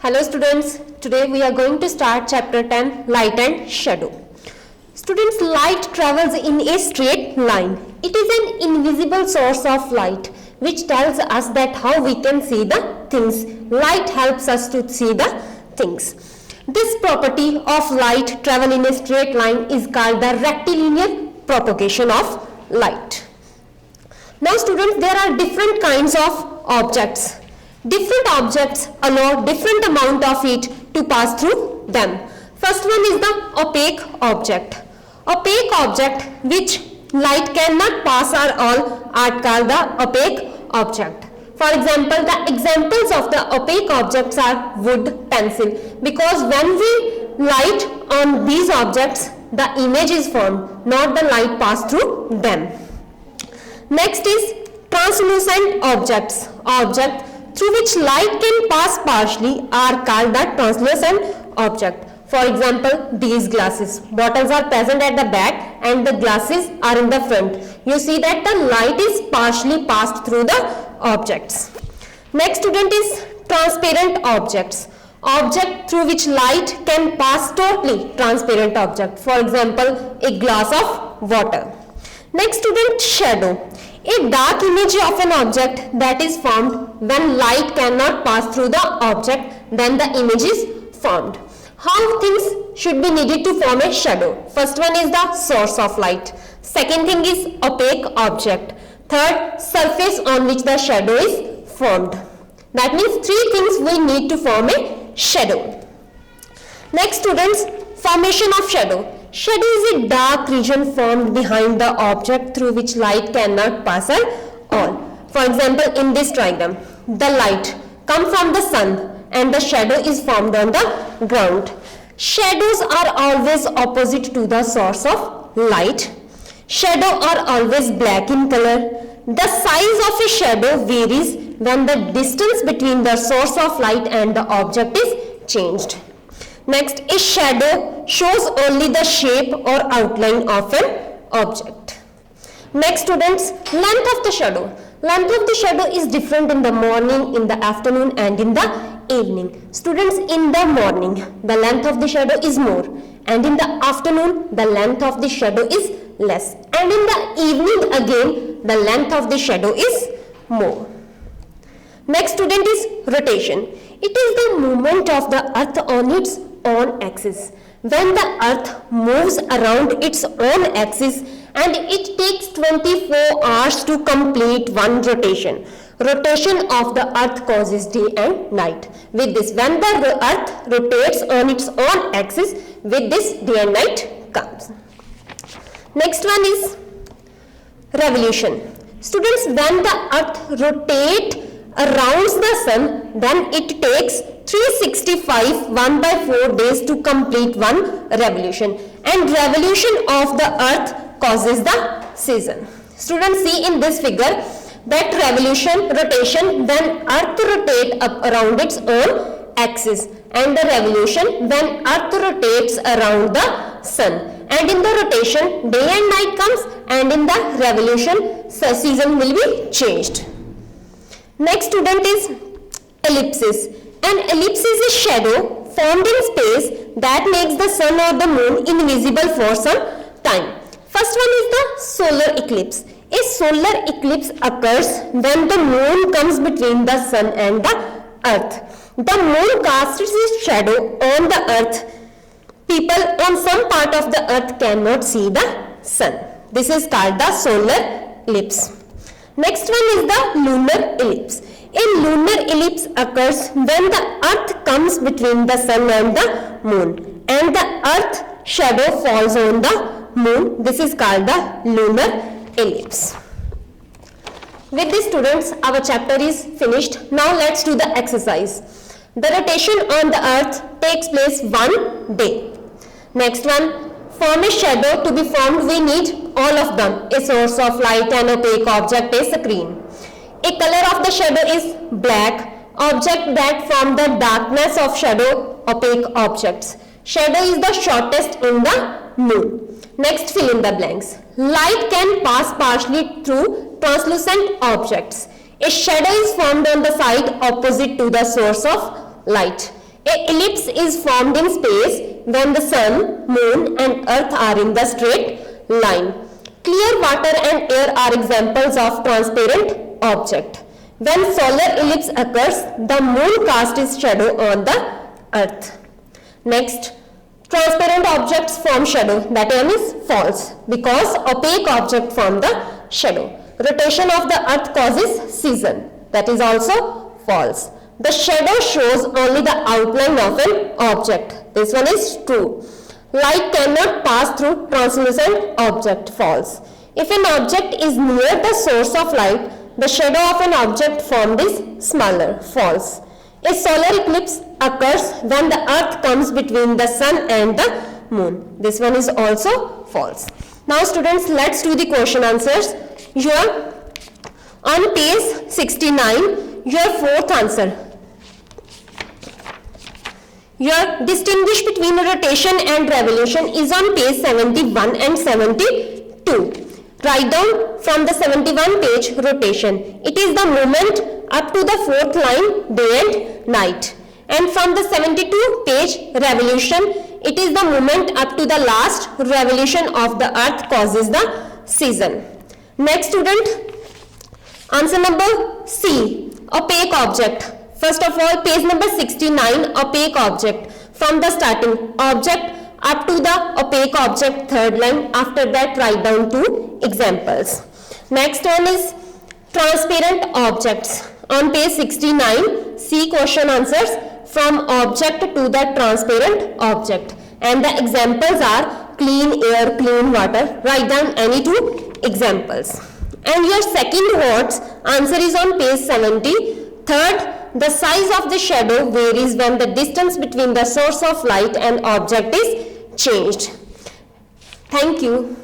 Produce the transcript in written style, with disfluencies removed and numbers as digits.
Hello students, today we are going to start chapter 10, Light and Shadow. Students, light travels in a straight line. It is an invisible source of light which tells us that how we can see the things. Light helps us to see the things. This property of light travel in a straight line is called the rectilinear propagation of light. Now students, there are different kinds of objects. Different objects allow different amount of heat to pass through them. First one is the opaque object. Opaque object which light cannot pass are called the opaque object. For example, the examples of the opaque objects are wood, pencil, because when we light on these objects, the image is formed, not the light pass through them. Next is translucent objects. Object through which light can pass partially are called the translucent object. For example, these glasses. Bottles are present at the back and the glasses are in the front. You see that the light is partially passed through the objects. Next student is transparent objects. Object through which light can pass totally. Transparent object. For example, a glass of water. Next student, shadow. A dark image of an object that is formed when light cannot pass through the object, then the image is formed. How things should be needed to form a shadow? First one is the source of light. Second thing is opaque object. Third, surface on which the shadow is formed. That means three things we need to form a shadow. Next students, formation of shadow. Shadow is a dark region formed behind the object through which light cannot pass at all. For example, in this diagram, the light comes from the sun and the shadow is formed on the ground. Shadows are always opposite to the source of light. Shadows are always black in color. The size of a shadow varies when the distance between the source of light and the object is changed. Next, a shadow shows only the shape or outline of an object. Next students, length of the shadow. Length of the shadow is different in the morning, in the afternoon and in the evening. Students, in the morning, the length of the shadow is more, and in the afternoon, the length of the shadow is less, and in the evening again, the length of the shadow is more. Next student is rotation. It is the movement of the earth on its own axis. When the earth moves around its own axis and it takes 24 hours to complete one rotation. Rotation of the earth causes day and night. With this, when the earth rotates on its own axis, with this day and night comes. Next one is revolution. Students, when the earth rotates around the sun, then it takes 365 1/4 days to complete one revolution, and revolution of the earth causes the season. Students, see in this figure that rotation when earth rotates up around its own axis, and the revolution when earth rotates around the sun, and in the rotation day and night comes, and in the revolution season will be changed. Next student is ellipsis. An ellipse is a shadow formed in space that makes the sun or the moon invisible for some time. First one is the solar eclipse. A solar eclipse occurs when the moon comes between the sun and the earth. The moon casts its shadow on the earth. People on some part of the earth cannot see the sun. This is called the solar eclipse. Next one is the lunar ellipse. A lunar ellipse occurs when the earth comes between the sun and the moon, and the earth shadow falls on the moon. This is called the lunar ellipse. With this students, our chapter is finished. Now let's do the exercise. The rotation on the earth takes place one day. Next one, form a shadow. To be formed, we need all of them. A source of light, an opaque object, a screen. A color of the shadow is black. Object that form the darkness of shadow, opaque objects. Shadow is the shortest in the moon. Next, fill in the blanks. Light can pass partially through translucent objects. A shadow is formed on the side opposite to the source of light. A ellipse is formed in space when the sun, moon and earth are in the straight line. Clear water and air are examples of transparent object. When solar ellipse occurs, the moon casts its shadow on the earth. Next, transparent objects form shadow. That term is false because opaque object form the shadow. Rotation of the earth causes season. That is also false. The shadow shows only the outline of an object. This one is true. Light cannot pass through translucent object. False. If an object is near the source of light, the shadow of an object formed is smaller. False. A solar eclipse occurs when the earth comes between the sun and the moon. This one is also false. Now students, let's do the question answers. Here on page 69, your fourth answer. Your distinguish between rotation and revolution is on page 71 and 72. Write down from the 71 page rotation. It is the movement up to the fourth line day and night. And from the 72 page revolution, it is the movement up to the last revolution of the earth causes the season. Next student, answer number C, opaque object. First of all, page number 69, opaque object. From the starting, object up to the opaque object, third line. After that, write down two examples. Next one is transparent objects. On page 69, see question answers from object to the transparent object. And the examples are clean air, clean water. Write down any two examples. And your second words answer is on page 70. Third, the size of the shadow varies when the distance between the source of light and object is changed. Thank you.